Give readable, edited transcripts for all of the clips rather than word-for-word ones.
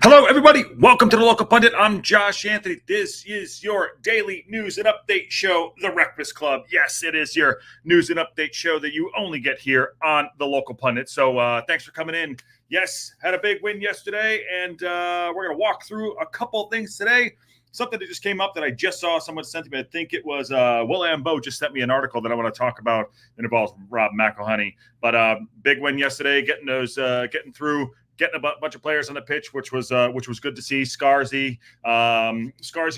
Hello, everybody. Welcome to the Local Pundit. I'm Josh Anthony. This is your daily news and update show, The WREXFAST CLUB. Yes, it is your news and update show that you only get here on the Local Pundit. So thanks for coming in. Yes, had a big win yesterday, and we're going to walk through a couple things today. Something that just came up that I just saw someone sent to me. I think it was Welsh Bu just sent me an article that I want to talk about. It involves Rob McElhenney. But big win yesterday, getting through. Getting a bunch of players on the pitch, which was good to see. Scarzy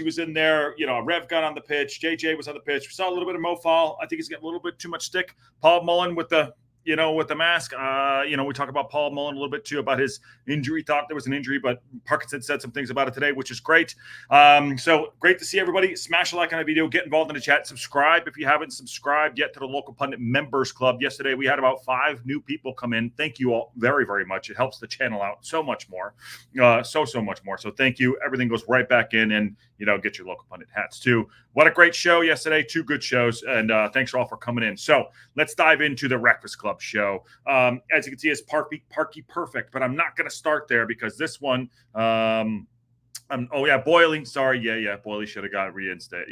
was in there. Rev got on the pitch. JJ was on the pitch. We saw a little bit of Mo Fall. I think he's getting a little bit too much stick. Paul Mullen with the mask. We talk about Paul Mullen a little bit too, about his injury. Thought there was an injury, but Parkinson said some things about it today, which is great. So great to see everybody. Smash a like on the video. Get involved in the chat. Subscribe if you haven't subscribed yet to the Local Pundit Members Club. Yesterday, we had about 5 new people come in. Thank you all very, very much. It helps the channel out so much more. So much more. So thank you. Everything goes right back in, and get your Local Pundit hats too. What a great show yesterday. 2 good shows, and thanks all for coming in. So let's dive into the WREXFAST Club show. As you can see, it's Parky Perfect, but I'm not going to start there because this one, Boyle. Sorry, yeah, Boyle should have got reinstated.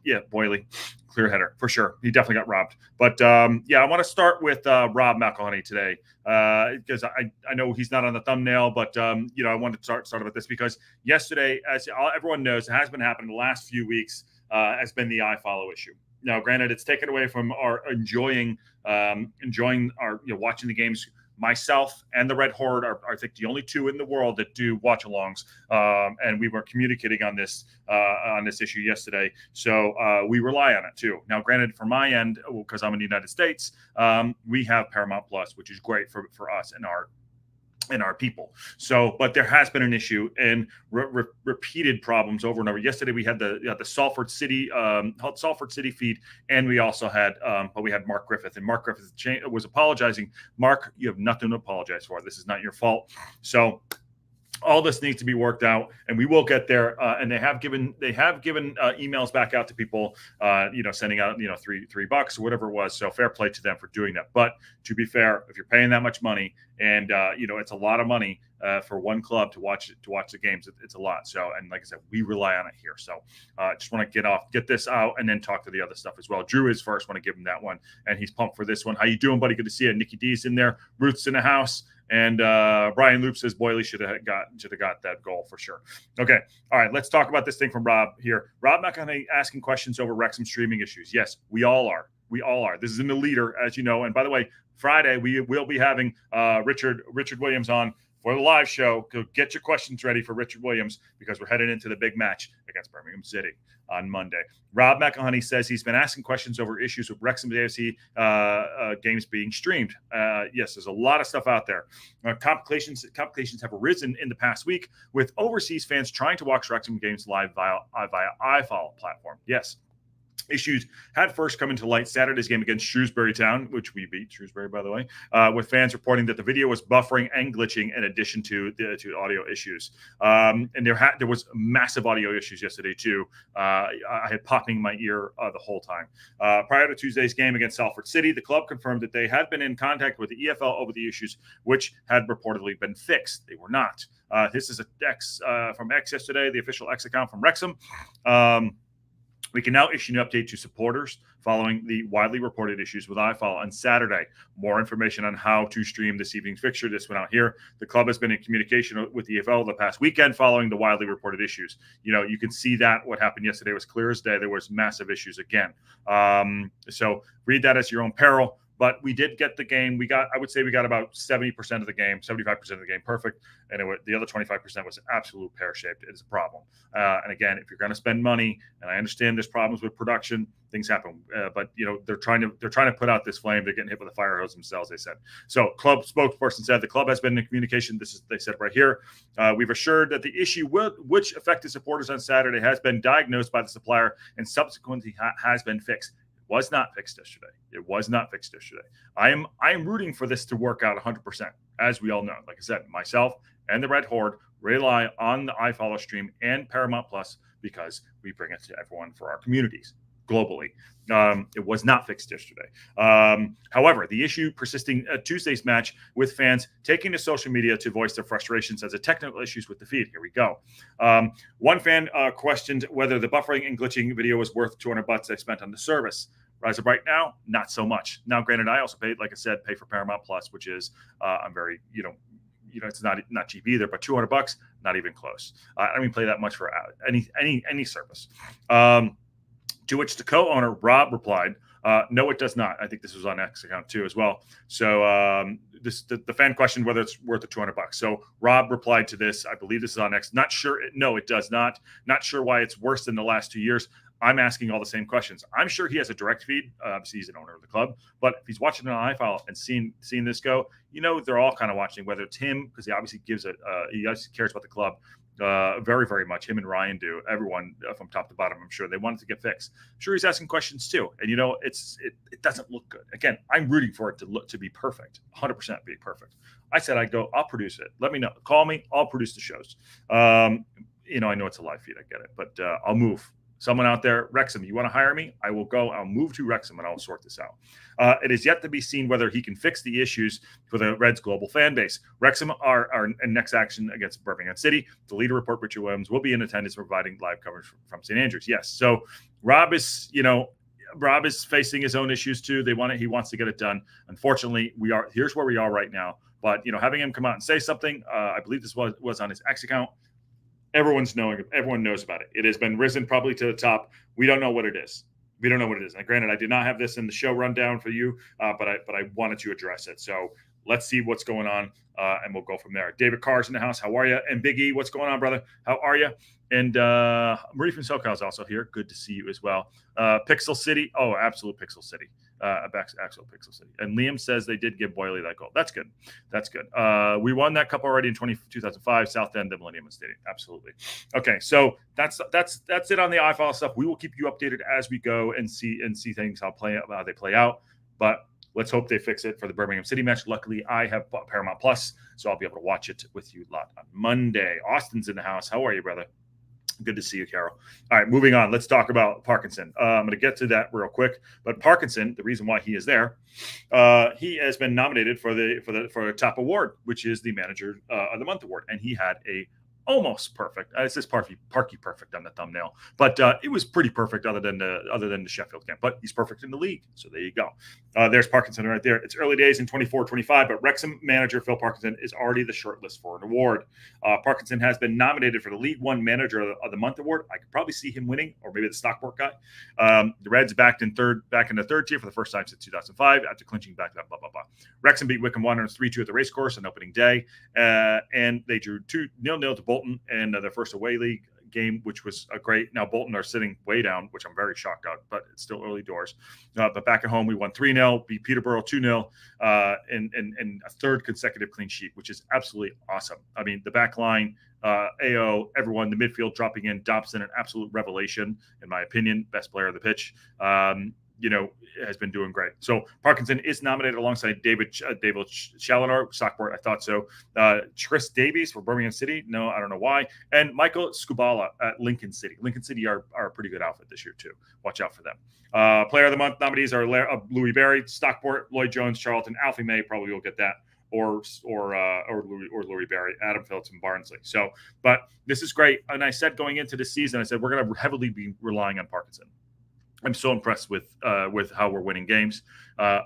Yeah, Boyle, clear header for sure. He definitely got robbed. But I want to start with Rob McElhenney today because I know he's not on the thumbnail, but I wanted to start with this because yesterday, as everyone knows, it has been happening the last few weeks. Has been the iFollow issue. Now, granted, it's taken away from our enjoying our watching the games. Myself and the Red Horde are, I think, the only 2 in the world that do watch-alongs, and we were communicating on this issue yesterday. So we rely on it too. Now, granted, from my end, because I'm in the United States, we have Paramount Plus, which is great for us and our people. So, but there has been an issue and repeated problems over and over. Yesterday we had the Salford City feed, and we also had we had Mark Griffith, and Mark Griffith was apologizing. Mark, you have nothing to apologize for. This is not your fault. So all this needs to be worked out, and we will get there. And they have given emails back out to people, sending out $3 or whatever it was. So fair play to them for doing that. But to be fair, if you're paying that much money, and it's a lot of money for one club to watch the games, it's a lot. So, and like I said, we rely on it here. So just want to get this out and then talk to the other stuff as well. Drew is first. Want to give him that one, and he's pumped for this one. How you doing, buddy? Good to see you. Nikki D's in there. Ruth's in the house. And Brian Loop says Boyle should have got that goal for sure. Okay. All right. Let's talk about this thing from Rob here. Rob McElhenney asking questions over Rexam streaming issues. Yes, we all are. This is in the leader, as you know. And by the way, Friday we will be having Richard Williams on for the live show. Go get your questions ready for Richard Williams because we're headed into the big match against Birmingham City on Monday. Rob McElhenney says he's been asking questions over issues with Wrexham AFC games being streamed. Yes, there's a lot of stuff out there. Complications have arisen in the past week with overseas fans trying to watch Wrexham games live via iFollow platform. Yes. Issues had first come into light Saturday's game against Shrewsbury Town, which we beat Shrewsbury, by the way, with fans reporting that the video was buffering and glitching in addition to audio issues. And there was massive audio issues yesterday too. I had popping in my ear the whole time. Prior to Tuesday's game against Salford City, the club confirmed that they had been in contact with the EFL over the issues, which had reportedly been fixed. They were not. This is a X from X yesterday, the official X account from Wrexham. We can now issue an update to supporters following the widely reported issues with iFollow on Saturday. More information on how to stream this evening's fixture. This went out here. The club has been in communication with the EFL the past weekend following the widely reported issues. You can see that what happened yesterday was clear as day. There was massive issues again. So read that as your own peril. But we did get the game. I would say we got about 70% of the game, 75% of the game perfect. And the other 25% was absolute pear-shaped. It is a problem. And again, if you're going to spend money, and I understand there's problems with production, things happen. But they're trying to put out this flame. They're getting hit with a fire hose themselves, they said. So club spokesperson said the club has been in communication. They said right here. We've assured that the issue which affected supporters on Saturday has been diagnosed by the supplier and subsequently has been fixed. Was not fixed yesterday. It was not fixed yesterday. I am rooting for this to work out 100%, as we all know. Like I said, myself and the Red Horde rely on the iFollow stream and Paramount Plus because we bring it to everyone for our communities. globally. It was not fixed yesterday. However, the issue persisting at Tuesday's match with fans taking to social media to voice their frustrations as a technical issues with the feed. Here we go. One fan questioned whether the buffering and glitching video was worth $200 they spent on the service. As of right now, not so much. Now, granted, I also paid, like I said, pay for Paramount Plus, which is I'm very, it's not cheap either, but $200, not even close. I don't even play that much for any service. To which the co-owner, Rob, replied, no, it does not. I think this was on X account too as well. So the fan questioned whether it's worth the $200. So Rob replied to this. I believe this is on X. Not sure. No, it does not. Not sure why it's worse than the last 2 years. I'm asking all the same questions. I'm sure he has a direct feed. Obviously, he's an owner of the club. But if he's watching it on iFile and seeing this go, they're all kind of watching, whether it's him, because he obviously he obviously cares about the club very, very much. Him and Ryan do. Everyone from top to bottom, I'm sure they want it to get fixed. I'm sure he's asking questions too. And it doesn't look good. Again, I'm rooting for it to be perfect, 100% be perfect. I said I'll produce it. Let me know. Call me. I'll produce the shows. I know it's a live feed. I get it, but I'll move. Someone out there, Wrexham, you want to hire me? I will go. I'll move to Wrexham and I'll sort this out. It is yet to be seen whether he can fix the issues for the Reds' global fan base. Wrexham are in next action against Birmingham City. The leader report, Richard Williams, will be in attendance providing live coverage from St. Andrews. Yes. So Rob is facing his own issues too. He wants to get it done. Unfortunately, here's where we are right now. But having him come out and say something, I believe this was on his X account. Everyone knows about it. It has been risen probably to the top. We don't know what it is. And granted, I did not have this in the show rundown for you, but I wanted to address it. So let's see what's going on, and we'll go from there. David Carr's in the house. How are you? And Big E, what's going on, brother? How are you? And Marie from STōK Cae is also here. Good to see you as well. Pixel City. Oh, absolute Pixel City. Actual Pixel City. And Liam says they did give Boyle that goal. That's good. We won that cup already in 2005, South End of Millennium Stadium. Absolutely. Okay, so that's it on the iFile stuff. We will keep you updated as we go and see things how they play out. But let's hope they fix it for the Birmingham City match. Luckily, I have Paramount Plus, so I'll be able to watch it with you lot on Monday. Austin's in the house. How are you, brother? Good to see you, Carol. All right, moving on. Let's talk about Parkinson. I'm going to get to that real quick. But Parkinson, the reason why he is there, he has been nominated for a top award, which is the Manager of the Month award, and he had a almost perfect. It says Parky Perfect on the thumbnail, but it was pretty perfect other than the Sheffield game. But he's perfect in the league, so there you go. There's Parkinson right there. It's early days in 24-25, but Wrexham manager Phil Parkinson is already the shortlist for an award. Parkinson has been nominated for the League One Manager of the Month award. I could probably see him winning, or maybe the Stockport guy. The Reds back in the third tier for the first time since 2005 after clinching back that blah blah blah. Wrexham beat Wycombe Wanderers 3-2 at the racecourse on opening day, and they drew 2-0 to Bolton and their first away league game, which was a great. Now Bolton are sitting way down, which I'm very shocked at, but it's still early doors. But back at home, we won 3-0, beat Peterborough 2-0, and a third consecutive clean sheet, which is absolutely awesome. I mean, the back line, AO, everyone, the midfield dropping in, Dobson, an absolute revelation, in my opinion, best player of the pitch. Has been doing great. So Parkinson is nominated alongside David Challoner, Stockport. I thought so. Chris Davies for Birmingham City. No, I don't know why. And Michael Scubala at Lincoln City. Lincoln City are a pretty good outfit this year too. Watch out for them. Player of the Month nominees are Louis Barry, Stockport, Lloyd Jones, Charlton, Alfie May. Probably will get that. Or Louis Barry, Adam Phillips, and Barnsley. So, but this is great. And I said going into the season, I said we're going to heavily be relying on Parkinson. I'm so impressed with how we're winning games.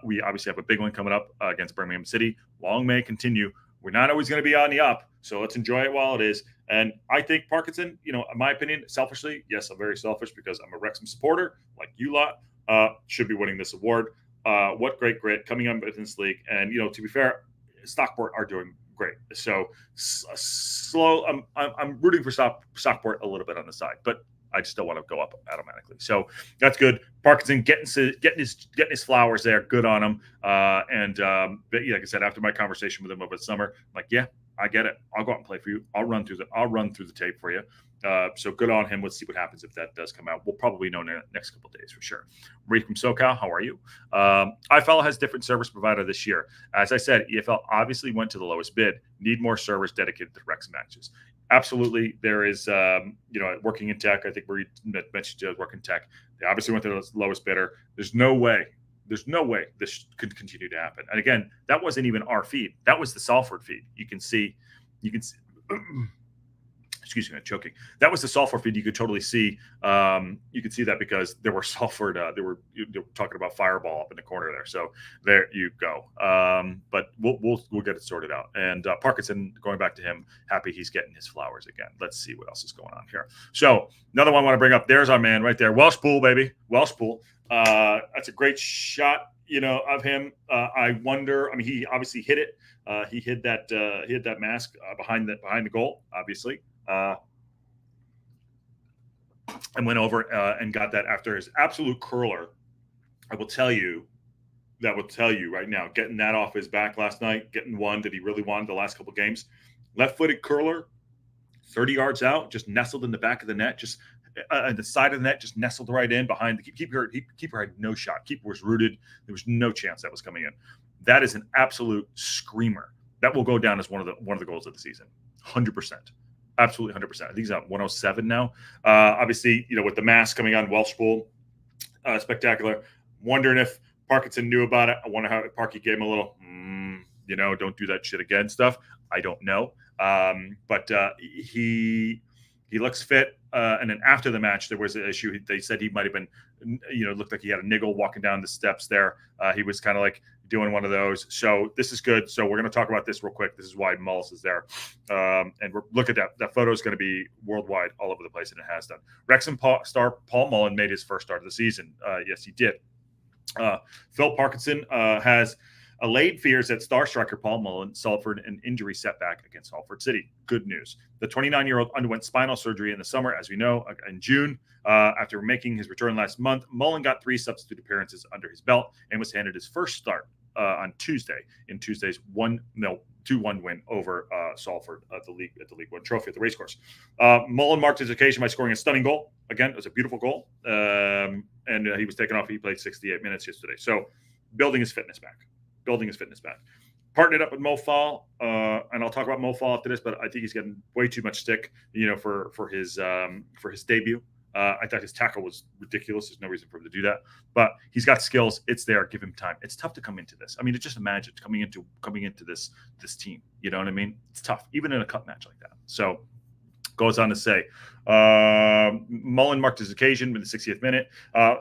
We obviously have a big one coming up against Birmingham City. Long may it continue. We're not always going to be on the up, so let's enjoy it while it is. And I think Parkinson, in my opinion, selfishly, yes, I'm very selfish because I'm a Wrexham supporter, like you lot, should be winning this award. What great grit coming up in this league. And, to be fair, Stockport are doing great. So slow. I'm rooting for Stockport a little bit on the side, but I just don't want to go up automatically. So that's good. Parkinson getting his flowers there. Good on him. But like I said, after my conversation with him over the summer, I'm like, yeah, I get it. I'll go out and play for you. I'll run through the tape for you. So good on him. Let's see what happens if that does come out. We'll probably know in the next couple of days for sure. Marie from SoCal, how are you? iFL has different service provider this year. As I said, EFL obviously went to the lowest bid. Need more servers dedicated to Rex matches. absolutely, there is, working in tech. I think we mentioned working tech. They obviously went to the lowest bidder. There's no way this could continue to happen. And again, that wasn't even our feed. That was the Salford feed. You can see excuse me, I'm choking. That was the Salford feed. You could totally see. You could see that because there were Salford. They were talking about Fireball up in the corner there. So there you go. But we'll get it sorted out. And Parkinson, going back to him, happy he's getting his flowers again. Let's see what else is going on here. So another one I want to bring up. There's our man right there, Welsh Bu, baby, Welsh Bu. That's a great shot, of him. I wonder. I mean, he obviously hit it. He hit that mask behind the goal, obviously. And went over and got that after his absolute curler. I will tell you right now, getting that off his back last night, getting one that he really wanted the last couple games. Left-footed curler, 30 yards out, just nestled in the back of the net, just at the side of the net, just nestled right in behind the keeper. Keeper had no shot. Keeper was rooted. There was no chance that was coming in. That is an absolute screamer. That will go down as one of the goals of the season, 100%. Absolutely 100%. I think he's at 107 now. Obviously, with the mask coming on, Welsh Bu, spectacular. Wondering if Parkinson knew about it. I wonder how Parky gave him a little, don't do that shit again stuff. I don't know. But he looks fit. And then after the match, there was an issue. They said he might have been, looked like he had a niggle walking down the steps there. He was kind of like doing one of those. So this is good. So we're going to talk about this real quick. This is why Mullen is there. And look at that. That photo is going to be worldwide all over the place, and it has done. Wrexham star Paul Mullen made his first start of the season. Yes, he did. Phil Parkinson has allayed fears that star striker Paul Mullen suffered an injury setback against Salford City. Good news. The 29-year-old underwent spinal surgery in the summer, as we know, in June. After making his return last month, Mullen got 3 substitute appearances under his belt and was handed his first start on Tuesday in Tuesday's 2-1 win over Salford at the League One trophy at the racecourse. Mullen marked his occasion by scoring a stunning goal. Again, it was a beautiful goal. And he was taken off. He played 68 minutes yesterday. So building his fitness back. Partnered up with Mo Fall, and I'll talk about Mo Fall after this, but I think he's getting way too much stick, for his debut. I thought his tackle was ridiculous. There's no reason for him to do that, but he's got skills. It's there. Give him time. It's tough to come into this. I mean, just imagine coming into this team. You know what I mean? It's tough, even in a cup match like that. So goes on to say, Mullen marked his occasion with the 60th minute.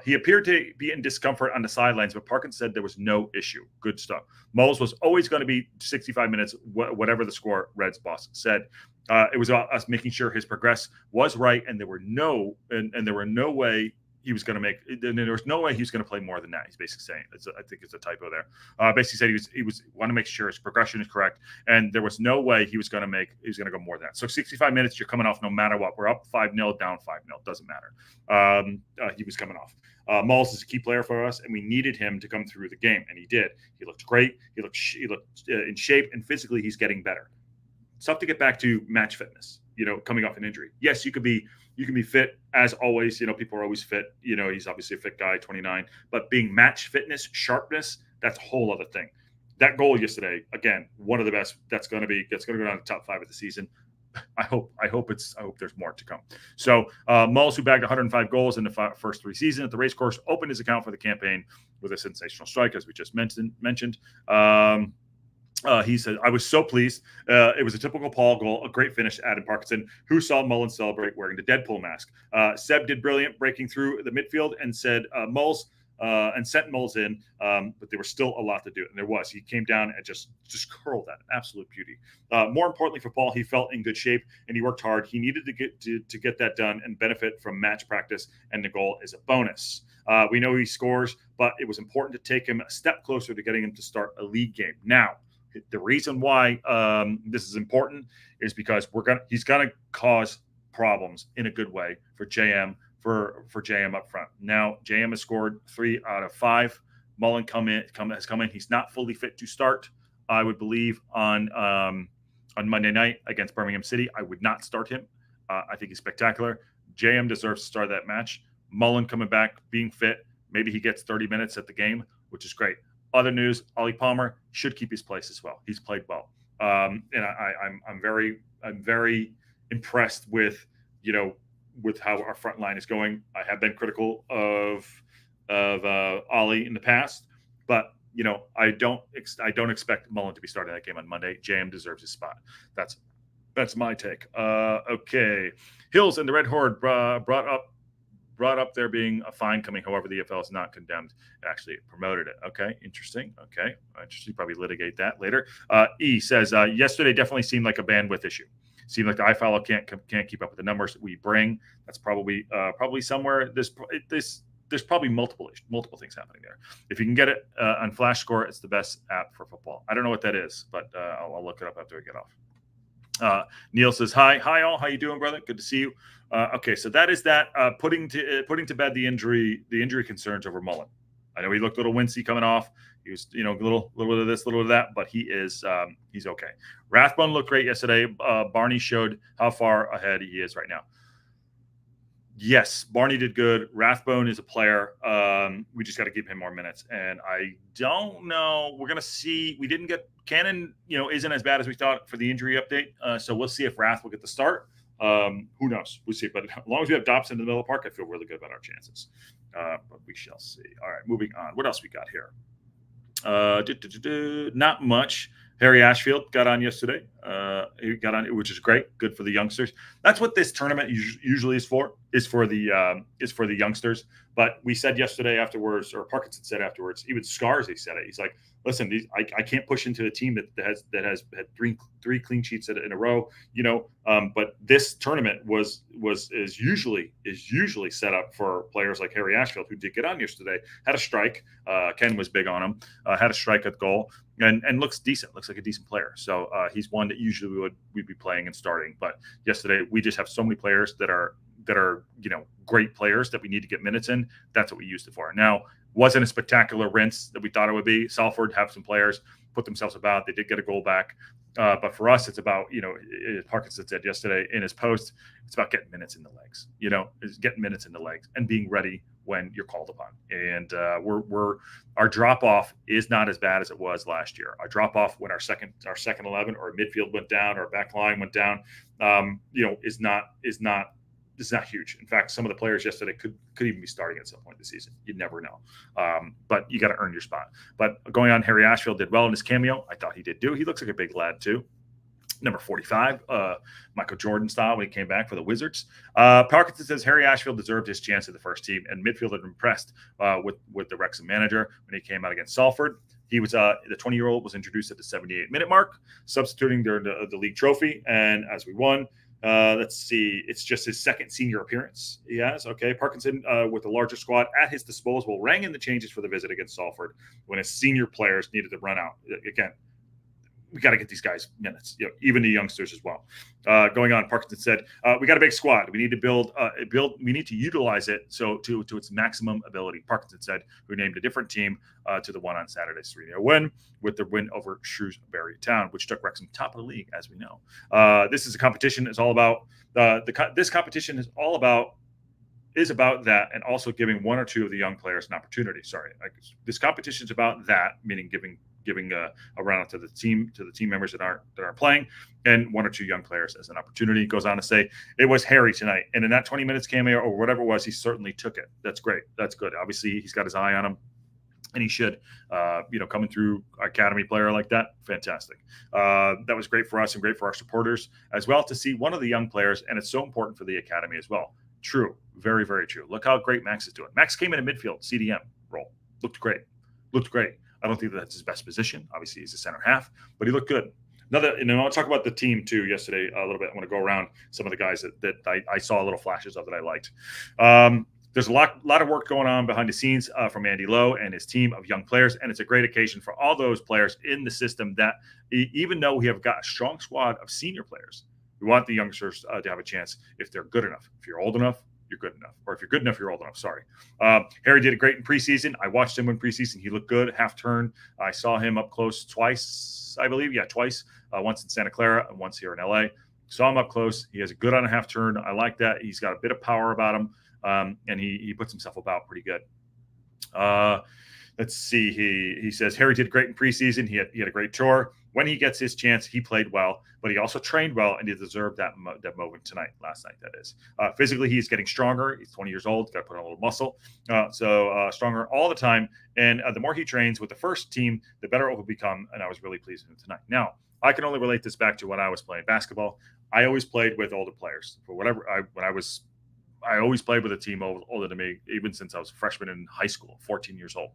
He appeared to be in discomfort on the sidelines, but Parkinson said there was no issue. Good stuff. Mullen was always going to be 65 minutes, whatever the score, Reds boss said. It was us making sure his progress was right, and there were no way he was going to make. There was no way he was going to play more than that. He's basically saying, I think it's a typo there. Basically said he was want to make sure his progression is correct, and there was no way he was going to go more than that. So 65 minutes, you're coming off no matter what. We're up 5-0, down 5-0, doesn't matter. He was coming off. Mullen is a key player for us, and we needed him to come through the game, and he did. He looked great. He looked in shape, and physically he's getting better. It's tough to get back to match fitness, coming off an injury. Yes, you can be fit as always. People are always fit. He's obviously a fit guy, 29, but being match fitness, sharpness, that's a whole other thing. That goal yesterday, again, one of the best. That's going to go down the top 5 of the season. I hope there's more to come. So Mullen, who bagged 105 goals in the first 3 seasons at the racecourse, opened his account for the campaign with a sensational strike, as we just mentioned. He said, I was so pleased. It was a typical Paul goal, a great finish, added Parkinson, who saw Mullen celebrate wearing the Deadpool mask. Seb did brilliant, breaking through the midfield and said and sent Mullen in, but there was still a lot to do. And there was. He came down and just curled that. Absolute beauty. More importantly for Paul, he felt in good shape and he worked hard. He needed to get that done and benefit from match practice, and the goal is a bonus. We know he scores, but it was important to take him a step closer to getting him to start a league game. Now, the reason why this is important is because he's going to cause problems in a good way for JM for JM up front. Now JM has scored 3 out of 5. Mullen has come in. He's not fully fit to start. I would believe on Monday night against Birmingham City. I would not start him. I think he's spectacular. JM deserves to start that match. Mullen coming back, being fit. Maybe he gets 30 minutes at the game, which is great. Other news: Ollie Palmer should keep his place as well. He's played well, and I'm very impressed with, with how our front line is going. I have been critical of Ollie in the past, but I don't expect Mullen to be starting that game on Monday. JM deserves his spot. That's my take. Okay, Hills and the Red Horde brought up there being a fine coming. However, the EFL is not condemned. Actually promoted it. Okay, interesting. Okay, interesting. Probably litigate that later. E says yesterday definitely seemed like a bandwidth issue. Seemed like the iFollow can't keep up with the numbers that we bring. That's probably somewhere. There's probably multiple things happening there. If you can get it on Flash Score, it's the best app for football. I don't know what that is, but I'll look it up after I get off. Neil says, hi all. How you doing, brother? Good to see you. Okay, so that is that. Putting to bed the injury concerns over Mullen. I know he looked a little wincy coming off. He was, a little bit of this, a little bit of that, but he's okay. Rathbone looked great yesterday. Barney showed how far ahead he is right now. Yes, Barney did good. Rathbone is a player. We just got to give him more minutes. And I don't know. We're going to see. We didn't get Cannon, isn't as bad as we thought for the injury update. So we'll see if Rath will get the start. Who knows? We'll see. But as long as we have Dobson in the middle of the park, I feel really good about our chances. But we shall see. All right, moving on. What else we got here? Not much. Harry Ashfield got on yesterday. He got on, which is great. Good for the youngsters. That's what this tournament usually is for the youngsters. But we said yesterday afterwards, or Parkinson said afterwards, even Scars, he said it. He's like, listen, I can't push into a team that has had three clean sheets in a row, but this tournament is usually set up for players like Harry Ashfield, who did get on yesterday, had a strike. Ken was big on him, had a strike at goal, and looks decent. Looks like a decent player. So he's one that usually we'd be playing and starting. But yesterday we just have so many players that are great players that we need to get minutes in. That's what we used it for. Now, wasn't a spectacular rinse that we thought it would be. Salford have some players put themselves about. They did get a goal back. But for us, it's about, Parkinson said yesterday in his post, it's about getting minutes in the legs, is getting minutes in the legs and being ready when you're called upon. And our drop off is not as bad as it was last year. Our drop off when our second 11 or midfield went down, or back line went down, is not huge. In fact, some of the players yesterday could even be starting at some point this season. You never know. But you got to earn your spot. But going on, Harry Ashfield did well in his cameo. I thought he did too. He looks like a big lad too. Number 45, Michael Jordan style when he came back for the Wizards. Parkinson says Harry Ashfield deserved his chance at the first team, and midfield had impressed with the Wrexham manager when he came out against Salford. He was the 20-year-old was introduced at the 78-minute mark, substituting during the league trophy, and as we won. Let's see. It's just his second senior appearance he has. Okay. Parkinson, with a larger squad at his disposal, rang in the changes for the visit against Salford when his senior players needed to run out. Again, we got to get these guys minutes, even the youngsters as well. Going on, Parkinson said, we got a big squad. We need to build. We need to utilize it to its maximum ability. Parkinson said, who named a different team to the one on Saturday's 3-0 win, with the win over Shrewsbury Town, which took Wrexham top of the league, as we know. This is a competition. It's all about this competition is about that, and also giving one or two of the young players an opportunity. This competition is about that, meaning giving a run out to the team members that aren't playing, and one or two young players as an opportunity. Goes on to say it was Harry tonight, and in that 20 minutes cameo or whatever it was, he certainly took it. That's great. That's good. Obviously, he's got his eye on him, and he should. Coming through academy player like that, fantastic. That was great for us and great for our supporters as well to see one of the young players, and it's so important for the academy as well. True, very, very true. Look how great Max is doing. Max came in a midfield CDM role, looked great. I don't think that's his best position. Obviously, he's a center half, but he looked good. I'll talk about the team too yesterday a little bit. I want to go around some of the guys that I saw little flashes of that I liked. There's a lot of work going on behind the scenes from Andy Lowe and his team of young players, and it's a great occasion for all those players in the system that, even though we have got a strong squad of senior players, we want the youngsters to have a chance if they're good enough. If you're old enough, you're good enough. Or if you're good enough, you're old enough. Sorry. Harry did great in preseason. I watched him in preseason. He looked good. Half turn. I saw him up close twice, I believe. Yeah, twice. Once in Santa Clara and once here in LA. Saw him up close. He has a good on a half turn. I like that. He's got a bit of power about him, and he puts himself about pretty good. Let's see. He says Harry did great in preseason. He had a great tour. When he gets his chance, he played well, but he also trained well, and he deserved that moment tonight, last night, that is. Physically, he's getting stronger. He's 20 years old. Got to put on a little muscle. So stronger all the time. And the more he trains with the first team, the better it will become. And I was really pleased with him tonight. Now, I can only relate this back to when I was playing basketball. I always played with older players. For whatever, I always played with a team older than me, even since I was a freshman in high school, 14 years old.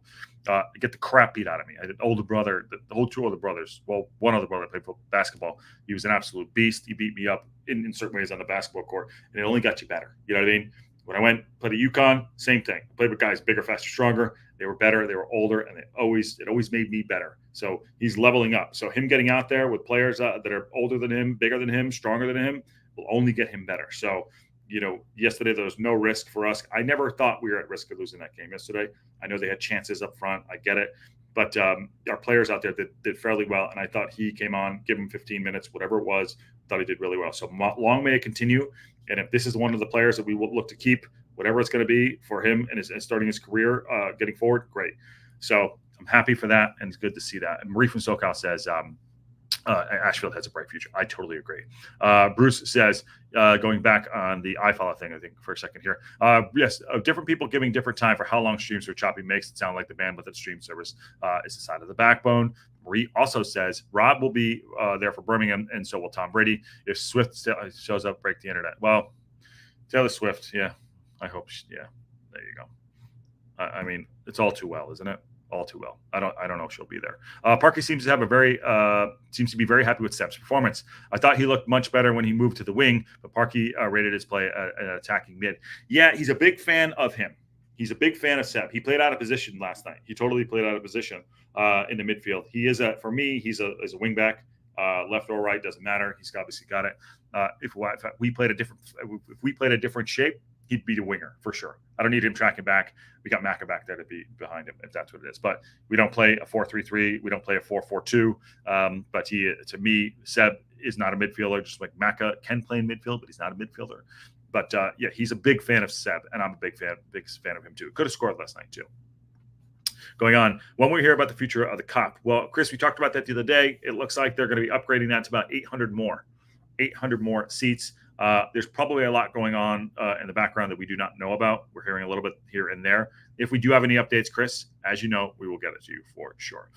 I get the crap beat out of me. I had an older brother, the whole two older brothers. Well, one other brother played basketball. He was an absolute beast. He beat me up in certain ways on the basketball court, and it only got you better. You know what I mean? When I played at UConn, same thing. I played with guys bigger, faster, stronger. They were better. They were older, and it always made me better. So he's leveling up. So him getting out there with players that are older than him, bigger than him, stronger than him will only get him better. So, yesterday there was no risk for us. I never thought we were at risk of losing that game yesterday. I know they had chances up front. I get it. But our players out there did fairly well, and I thought he came on, give him 15 minutes, whatever it was, thought he did really well. So long may it continue. And if this is one of the players that we will look to keep, whatever it's going to be for him and starting his career, getting forward, great. So I'm happy for that, and it's good to see that. And Marie from SoCal says, Ashfield has a bright future. I totally agree. Bruce says, going back on the iFollow thing, I think for a second here. Yes, different people giving different time for how long streams are choppy makes it sound like the bandwidth of stream service is the side of the backbone. Marie also says Rob will be there for Birmingham, and so will Tom Brady. If Swift shows up, break the internet. Well, Taylor Swift, yeah, I hope. Yeah, there you go. I mean, it's all too well, isn't it? All too well. I don't know if she'll be there. Parky seems to be very happy with Seb's performance. I thought he looked much better when he moved to the wing, but Parky rated his play at attacking mid. Yeah, he's a big fan of him. He's a big fan of Seb. He played out of position last night. He totally played out of position in the midfield. He is for me, he's a wing back, left or right, doesn't matter. He's obviously got it. If we played a different shape, he'd be the winger for sure. I don't need him tracking back. We got Macca back there to be behind him if that's what it is. But we don't play a 4-3-3. We don't play a 4-4-2. But to me, Seb is not a midfielder, just like Macca can play in midfield, but he's not a midfielder. But yeah, he's a big fan of Seb, and I'm a big fan of him too. Could have scored last night too. Going on, when we hear about the future of the Cup, well, Chris, we talked about that the other day. It looks like they're going to be upgrading that to about 800 more seats. There's probably a lot going on in the background that we do not know about. We're hearing a little bit here and there. If we do have any updates, Chris, as you know, we will get it to you for sure.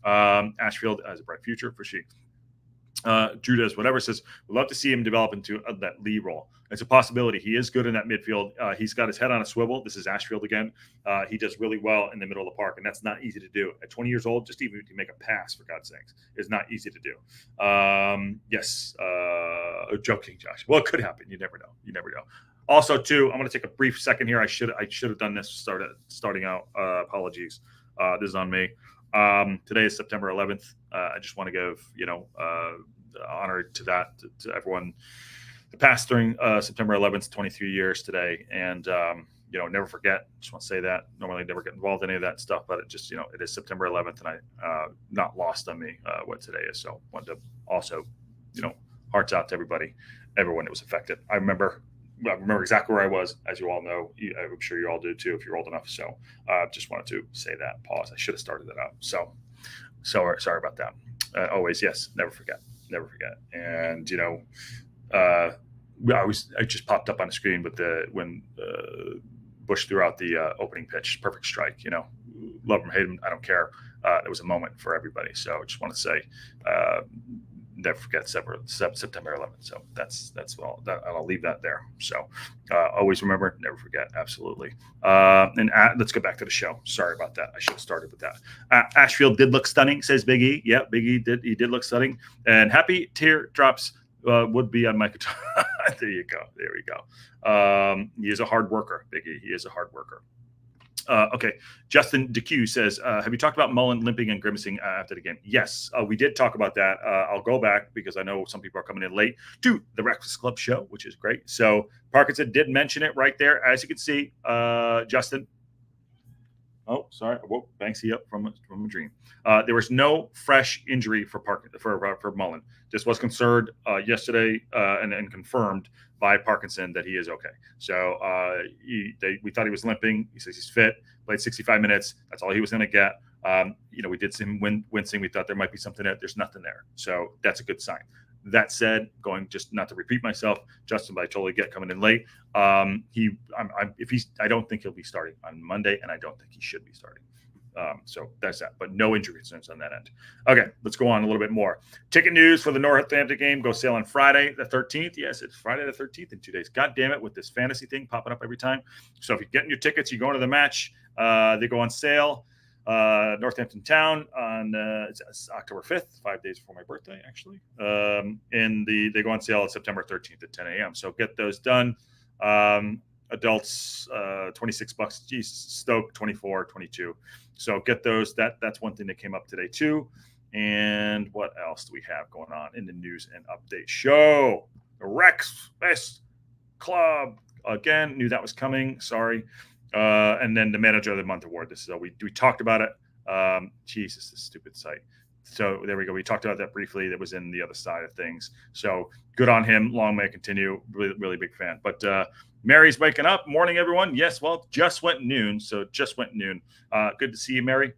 Ashfield has a bright future for she. Judas, whatever, says, we'd love to see him develop into that lead role. It's a possibility. He is good in that midfield. He's got his head on a swivel. This is Ashfield again. He does really well in the middle of the park, and that's not easy to do. At 20 years old, just even to make a pass, for God's sakes, is not easy to do. Yes, joking, Josh. Well, it could happen. You never know. You never know. Also, too, I'm going to take a brief second here. I should have done this starting out. Apologies. This is on me. Today is September 11th. I just want to give, honor to that, to everyone that passed during September 11th, 23 years today. And, never forget. Just want to say that. Normally never get involved in any of that stuff, but it just, it is September 11th, and I not lost on me what today is. So wanted to also, hearts out to everyone that was affected. I remember exactly where I was, as you all know. I'm sure you all do too, if you're old enough. So just wanted to say that. Pause. I should have started that out. So sorry about that. Always, yes, never forget. And I just popped up on the screen with when Bush threw out the opening pitch, perfect strike. Love him, hate him, I don't care. It was a moment for everybody. So I just want to say, never forget September 11th. So that's all. I'll leave that there. So always remember, never forget. Absolutely. And let's go back to the show. Sorry about that. I should have started with that. Ashfield did look stunning, says Big E. Yeah, Big E did. He did look stunning. And happy teardrops would be on my guitar. There you go. There we go. He is a hard worker, Big E. He is a hard worker. Okay. Justin DeQ says, have you talked about Mullen limping and grimacing after the game? Yes, we did talk about that. I'll go back because I know some people are coming in late to the WREXFAST CLUB show, which is great. So Parkinson did mention it right there. As you can see, Justin, Oh, sorry. I woke Banksy up from a dream. There was no fresh injury for Mullen. Just was concerned yesterday and confirmed by Parkinson that he is okay. So we thought he was limping. He says he's fit. Played 65 minutes. That's all he was going to get. We did see him wincing. We thought there might be something there. There's nothing there. So that's a good sign. That said, going just not to repeat myself, Justin, but I totally get coming in late. I don't think he'll be starting on Monday, and I don't think he should be starting. So that's that, but no injury concerns on that end. Okay, let's go on a little bit more. Ticket news for the Northampton game go sale on Friday the 13th. Yes, it's Friday the 13th in 2 days. God damn it, with this fantasy thing popping up every time. So if you're getting your tickets, you go into the match. They go on sale. Northampton Town on it's October 5th, 5 days before my birthday, actually. And they go on sale on September 13th at 10 a.m. So get those done. Adults, $26. Geez, STōK, 24, 22. So get those. That's one thing that came up today too. And what else do we have going on in the news and update show? The WREXFAST CLUB again. Knew that was coming. Sorry. And then the Manager of the Month award. This is we talked about it. Jesus, this stupid site. So there we go. We talked about that briefly. That was in the other side of things. So good on him. Long may it continue. Really, really big fan. But Mary's waking up. Morning, everyone. Yes, well, just went noon. So just went noon. Good to see you, Mary.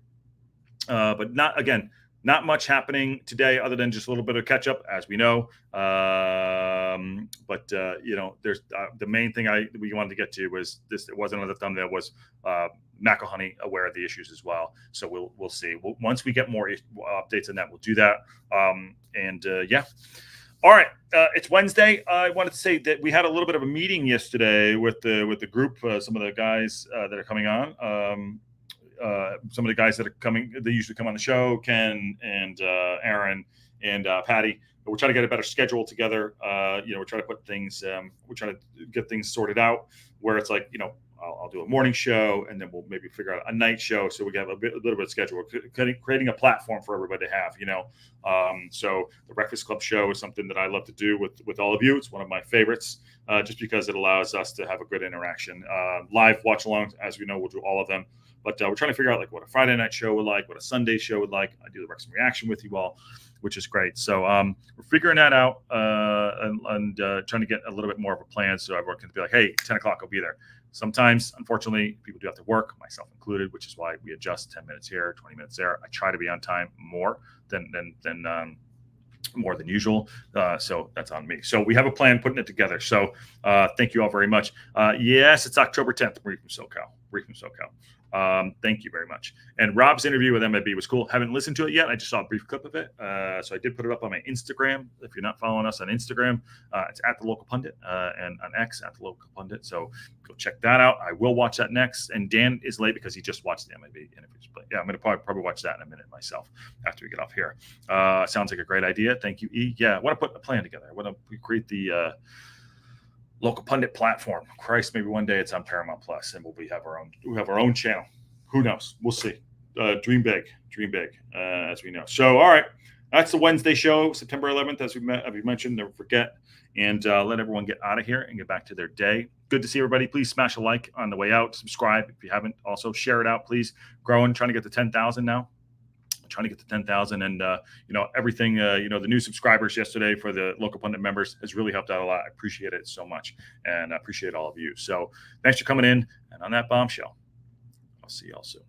But not much happening today other than just a little bit of catch up, as we know. There's the main thing we wanted to get to was this. It wasn't on the thumbnail. Was McElhoney aware of the issues as well? So we'll see. Once we get more updates on that, we'll do that. Yeah. All right. It's Wednesday. I wanted to say that we had a little bit of a meeting yesterday with the group. Some of the guys that are coming on. Some of the guys that are coming, they usually come on the show, Ken and Aaron and Patty. We're trying to get a better schedule together. We're trying to put things, we're trying to get things sorted out where it's like, I'll do a morning show and then we'll maybe figure out a night show. So we have a little bit of schedule, creating a platform for everybody to have, So the Breakfast Club show is something that I love to do with all of you. It's one of my favorites, just because it allows us to have a good interaction. Live watch alongs, as we know, we'll do all of them. But we're trying to figure out what a Friday night show would like, what a Sunday show would like. I do the Rexam reaction with you all, which is great. So we're figuring that out and trying to get a little bit more of a plan so everyone can be like, hey, 10 o'clock, I'll be there. Sometimes, unfortunately, people do have to work, myself included, which is why we adjust 10 minutes here, 20 minutes there. I try to be on time more than usual. So that's on me. So we have a plan, putting it together. So thank you all very much. Yes, it's October 10th. Brief from SoCal. Thank you very much. And Rob's interview with MLB was cool. Haven't listened to it yet. I just saw a brief clip of it. So I did put it up on my Instagram. If you're not following us on Instagram, it's at the local pundit, and on X at the local pundit. So go check that out. I will watch that next. And Dan is late because he just watched the MLB interviews. But yeah, I'm going to probably watch that in a minute myself after we get off here. Sounds like a great idea. Thank you, E. Yeah, I want to put a plan together. I want to create the local pundit platform. Christ, maybe one day it's on Paramount Plus, and we have our own channel. Who knows? We'll see. Dream big, as we know. So, all right, that's the Wednesday show, September 11th, as we mentioned. Never forget, and let everyone get out of here and get back to their day. Good to see everybody. Please smash a like on the way out. Subscribe if you haven't. Also, share it out, please. Growing, trying to get to 10,000 now. Trying to get to 10,000, and everything. The new subscribers yesterday for the local pundit members has really helped out a lot. I appreciate it so much, and I appreciate all of you. So thanks for coming in. And on that bombshell, I'll see y'all soon.